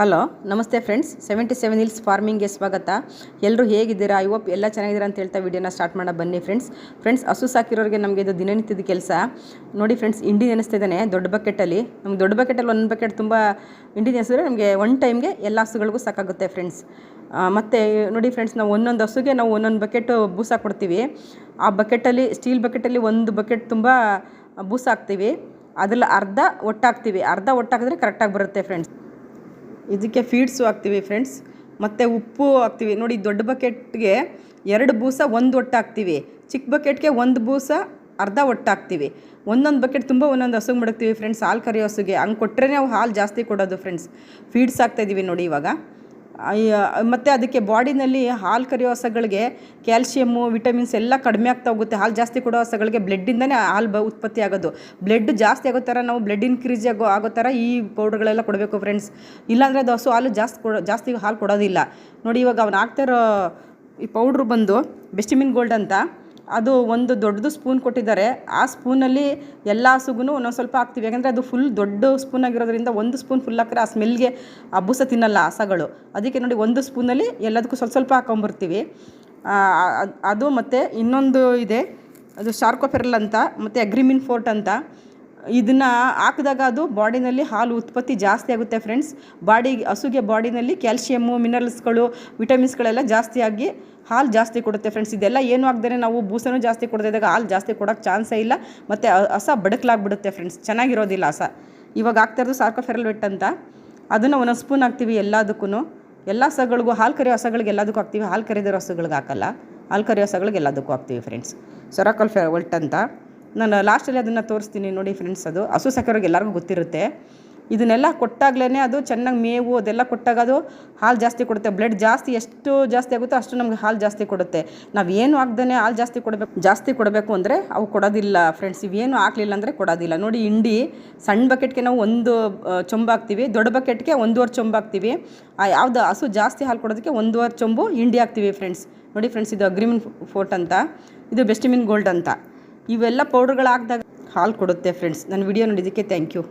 Hello ನಮಸ್ತೆ friends, 77 hills ಫಾರ್ಮಿಂಗ್ಗೆ ಸ್ವಾಗತ. ಎಲ್ಲರೂ ಹೇಗಿದ್ದೀರಾ? ಐ ಹೋಪ್ ಎಲ್ಲ ಚೆನ್ನಾಗಿದ್ದೀರಾ ಅಂತ ಹೇಳ್ತಾ ವಿಡಿಯೋನ ಸ್ಟಾರ್ಟ್ ಮಾಡೋಣ ಬನ್ನಿ ಫ್ರೆಂಡ್ಸ್. ಹಸು ಸಾಕಿರೋರಿಗೆ ನಮಗೆ ಇದು ದಿನನಿತ್ಯದ ಕೆಲಸ ನೋಡಿ ಫ್ರೆಂಡ್ಸ್. ಇಂಡಿ ನೆನೆಸ್ತಾ ಇದ್ದಾನೆ ದೊಡ್ಡ ಬಕೆಟಲ್ಲಿ. ನಮ್ಗೆ ದೊಡ್ಡ ಬಕೆಟಲ್ಲಿ ಒಂದು ಬಕೆಟ್ ತುಂಬ ಇಂಡಿ ನೆನೆಸಿದ್ರೆ ನಮಗೆ ಒನ್ ಟೈಮ್ಗೆ ಎಲ್ಲ ಹಸುಗಳಿಗೂ ಸಾಕಾಗುತ್ತೆ ಫ್ರೆಂಡ್ಸ್. ಮತ್ತು ನೋಡಿ ಫ್ರೆಂಡ್ಸ್, ನಾವು ಒಂದೊಂದು ಹಸುಗೆ ನಾವು ಒಂದೊಂದು ಬಕೆಟು ಬೂಸ ಕೊಡ್ತೀವಿ. ಆ ಬಕೆಟಲ್ಲಿ, ಸ್ಟೀಲ್ ಬಕೆಟಲ್ಲಿ ಒಂದು ಬಕೆಟ್ ತುಂಬ ಬೂಸ ಹಾಕ್ತೀವಿ. ಅದ್ರಲ್ಲಿ ಅರ್ಧ ಒಟ್ಟಾಕಿದ್ರೆ ಕರೆಕ್ಟಾಗಿ ಬರುತ್ತೆ ಫ್ರೆಂಡ್ಸ್. ಇದಕ್ಕೆ ಫೀಡ್ಸು ಹಾಕ್ತೀವಿ ಫ್ರೆಂಡ್ಸ್, ಮತ್ತು ಉಪ್ಪು ಹಾಕ್ತೀವಿ. ನೋಡಿ, ದೊಡ್ಡ ಬಕೆಟ್ಗೆ 2 ಬೂಸ ಒಂದು ಒಟ್ಟು ಹಾಕ್ತೀವಿ, ಚಿಕ್ಕ ಬಕೆಟ್ಗೆ 1 ಬೂಸ ಅರ್ಧ ಒಟ್ಟು ಹಾಕ್ತೀವಿ. ಒಂದೊಂದು ಬಕೆಟ್ ತುಂಬ ಒಂದೊಂದು ಹಸುಗೆ ಮಡಗ್ತೀವಿ ಫ್ರೆಂಡ್ಸ್. ಹಾಲು ಕರಿಯೋ ಹಸುಗೆ ಹಂಗೆ ಕೊಟ್ಟರೆ ನಾವು ಹಾಲು ಜಾಸ್ತಿ ಕೊಡೋದು ಫ್ರೆಂಡ್ಸ್. ಫೀಡ್ಸ್ ಹಾಕ್ತಾಯಿದ್ದೀವಿ ನೋಡಿ ಇವಾಗ. ಮತ್ತು ಅದಕ್ಕೆ ಬಾಡಿನಲ್ಲಿ ಹಾಲು ಕರಿಯೋ ಹಸುಗಳಿಗೆ ಕ್ಯಾಲ್ಶಿಯಮ್ಮು, ವಿಟಮಿನ್ಸ್ ಎಲ್ಲ ಕಡಿಮೆ ಆಗ್ತಾ ಹೋಗುತ್ತೆ. ಹಾಲು ಜಾಸ್ತಿ ಕೊಡೋ ಹಸುಗಳಿಗೆ ಬ್ಲಡ್ಡಿಂದನೇ ಹಾಲು ಉತ್ಪತ್ತಿ ಆಗೋದು. ಬ್ಲಡ್ ಜಾಸ್ತಿ ಆಗೋ ಥರ ನಾವು ಬ್ಲಡ್ ಇನ್ಕ್ರೀಸ್ ಆಗೋ ಥರ ಈ ಪೌಡ್ರ್ಗಳೆಲ್ಲ ಕೊಡಬೇಕು ಫ್ರೆಂಡ್ಸ್. ಇಲ್ಲಾಂದರೆ ಅದು ಹಸು ಹಾಲು ಜಾಸ್ತಿ ಹಾಲು ಕೊಡೋದಿಲ್ಲ. ನೋಡಿ, ಇವಾಗ ಅವ್ನು ಹಾಕ್ತಾರೋ ಈ ಪೌಡ್ರು ಬಂದು ಬೆಸ್ಟಿಮಿನ್ ಗೋಲ್ಡ್ ಅಂತ. ಅದು ಒಂದು ದೊಡ್ಡದು ಸ್ಪೂನ್ ಕೊಟ್ಟಿದ್ದಾರೆ. ಆ ಸ್ಪೂನಲ್ಲಿ ಎಲ್ಲ ಹಸುಗೂ ಒಂದೊಂದು ಸ್ವಲ್ಪ ಹಾಕ್ತೀವಿ. ಯಾಕಂದರೆ ಅದು ಫುಲ್ ದೊಡ್ಡ ಸ್ಪೂನ್ ಆಗಿರೋದ್ರಿಂದ 1 ಸ್ಪೂನ್ ಫುಲ್ ಹಾಕಿದ್ರೆ ಆ ಸ್ಮೆಲ್ಗೆ ಆ ಬೂಸ ತಿನ್ನಲ್ಲ ಹಸುಗಳು. ಅದಕ್ಕೆ ನೋಡಿ 1 ಸ್ಪೂನಲ್ಲಿ ಎಲ್ಲದಕ್ಕೂ ಸ್ವಲ್ಪ ಹಾಕೊಂಬರ್ತೀವಿ. ಅದು ಮತ್ತು ಇನ್ನೊಂದು ಇದೆ, ಅದು ಶಾರ್ಕೋಫೆರಲ್ ಅಂತ, ಮತ್ತು ಅಗ್ರಿಮಿನ್ ಫೋರ್ಟ್ ಅಂತ. ಇದನ್ನು ಹಾಕಿದಾಗ ಅದು ಬಾಡಿನಲ್ಲಿ ಹಾಲು ಉತ್ಪತ್ತಿ ಜಾಸ್ತಿ ಆಗುತ್ತೆ ಫ್ರೆಂಡ್ಸ್. ಹಸುಗೆ ಬಾಡಿನಲ್ಲಿ ಕ್ಯಾಲ್ಶಿಯಮ್ಮು, ಮಿನರಲ್ಸ್ಗಳು, ವಿಟಮಿನ್ಸ್ಗಳೆಲ್ಲ ಜಾಸ್ತಿ ಆಗಿ ಹಾಲು ಜಾಸ್ತಿ ಕೊಡುತ್ತೆ ಫ್ರೆಂಡ್ಸ್. ಇದೆಲ್ಲ ಏನು ಆಗದೇ ನಾವು ಬೂಸನೂ ಜಾಸ್ತಿ ಕೊಡ್ತಿದ್ದಾಗ ಹಾಲು ಜಾಸ್ತಿ ಕೊಡೋಕ್ಕೆ ಚಾನ್ಸೇ ಇಲ್ಲ. ಮತ್ತು ಹಸ ಬಡಕಲಾಗ್ಬಿಡುತ್ತೆ ಫ್ರೆಂಡ್ಸ್, ಚೆನ್ನಾಗಿರೋದಿಲ್ಲ ಹಸ. ಇವಾಗ ಹಾಕ್ತಾಯಿರೋದು ಶಾರ್ಕೋಫೆರಲ್ ವೆಟ್ ಅಂತ. ಅದನ್ನು 1 ಸ್ಪೂನ್ ಹಾಕ್ತೀವಿ ಎಲ್ಲದಕ್ಕೂ. ಎಲ್ಲ ಹಸುಗಳಿಗೂ, ಹಾಲು ಕರಿಯೋ ಹಸುಗಳಿಗೆ ಎಲ್ಲದಕ್ಕೂ ಹಾಕ್ತೀವಿ. ಹಾಲು ಕರಿದಿರೋ ಹಸುಗಳಿಗೆ ಹಾಕಲ್ಲ. ಹಾಲು ಕರಿಯೋ ಹಸುಗಳಿಗೆ ಎಲ್ಲದಕ್ಕೂ ಹಾಕ್ತೀವಿ ಫ್ರೆಂಡ್ಸ್. ಶಾರ್ಕೋಫೆರಲ್ ವೆಟ್ ಅಂತ. ನಾನು ಲಾಸ್ಟಲ್ಲಿ ಅದನ್ನು ತೋರಿಸ್ತೀನಿ ನೋಡಿ ಫ್ರೆಂಡ್ಸ್. ಅದು ಹಸು ಸಾಕೋರಿಗೆ ಎಲ್ಲರಿಗೂ ಗೊತ್ತಿರುತ್ತೆ. ಇದನ್ನೆಲ್ಲ ಕೊಟ್ಟಾಗ್ಲೇ ಅದು ಚೆನ್ನಾಗಿ ಮೇವು ಅದೆಲ್ಲ ಕೊಟ್ಟಾಗ ಅದು ಹಾಲು ಜಾಸ್ತಿ ಕೊಡುತ್ತೆ. ಬ್ಲಡ್ ಎಷ್ಟು ಜಾಸ್ತಿ ಆಗುತ್ತೋ ಅಷ್ಟು ನಮಗೆ ಹಾಲು ಜಾಸ್ತಿ ಕೊಡುತ್ತೆ. ನಾವೇನು ಹಾಕ್ದೇ ಹಾಲು ಜಾಸ್ತಿ ಕೊಡಬೇಕು ಅಂದರೆ ಅವು ಕೊಡೋದಿಲ್ಲ ಫ್ರೆಂಡ್ಸ್. ಇವೇನು ಹಾಕಲಿಲ್ಲ ಅಂದರೆ ಕೊಡೋದಿಲ್ಲ. ನೋಡಿ, ಇಂಡಿ ಸಣ್ಣ ಬಕೆಟ್ಗೆ ನಾವು 1 ಚೊಂಬು ಹಾಕ್ತೀವಿ, ದೊಡ್ಡ ಬಕೆಟ್ಗೆ 1.5 ಚೊಂಬು ಹಾಕ್ತೀವಿ. ಯಾವುದು ಹಸು ಜಾಸ್ತಿ ಹಾಲು ಕೊಡೋದಕ್ಕೆ 1.5 ಚೊಂಬು ಇಂಡಿ ಹಾಕ್ತೀವಿ ಫ್ರೆಂಡ್ಸ್. ನೋಡಿ ಫ್ರೆಂಡ್ಸ್, ಇದು ಅಗ್ರಿಮಿನ್ ಫೋರ್ಟ್ ಅಂತ, ಇದು ಬೆಸ್ಟಿಮಿನ್ ಗೋಲ್ಡ್ ಅಂತ. ಇವೆಲ್ಲ ಪೌಡ್ರ್ಗಳು ಹಾಕಿದಾಗ ಹಾಲು ಕೊಡುತ್ತೆ ಫ್ರೆಂಡ್ಸ್. ನನ್ನ ವಿಡಿಯೋ ನೋಡಿದ್ದಕ್ಕೆ ಥ್ಯಾಂಕ್ ಯು.